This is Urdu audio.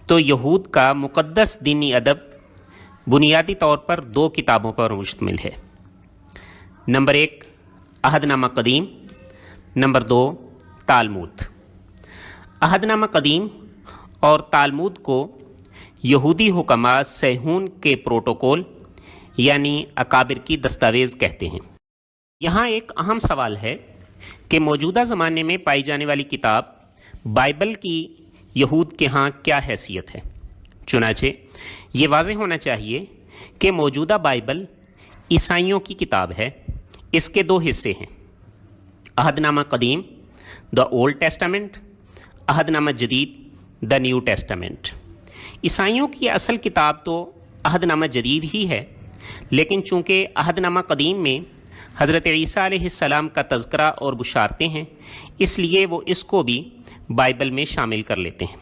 تو یہود کا مقدس دینی ادب بنیادی طور پر 2 کتابوں پر مشتمل ہے۔ نمبر 1 عہد نامہ قدیم، نمبر 2 تالمود۔ عہد نامہ قدیم اور تالمود کو یہودی حکماء صیہون کے پروٹوکول یعنی اکابر کی دستاویز کہتے ہیں۔ یہاں ایک اہم سوال ہے کہ موجودہ زمانے میں پائی جانے والی کتاب بائبل کی یہود کے ہاں کیا حیثیت ہے۔ چنانچہ یہ واضح ہونا چاہیے کہ موجودہ بائبل عیسائیوں کی کتاب ہے۔ اس کے 2 حصے ہیں، عہد نامہ قدیم دا اولڈ ٹیسٹامنٹ، عہد نامہ جدید دا نیو ٹیسٹامنٹ۔ عیسائیوں کی اصل کتاب تو عہد نامہ جدید ہی ہے، لیکن چونکہ عہد نامہ قدیم میں حضرت عیسیٰ علیہ السلام کا تذکرہ اور بشارتیں ہیں، اس لیے وہ اس کو بھی بائبل میں شامل کر لیتے ہیں۔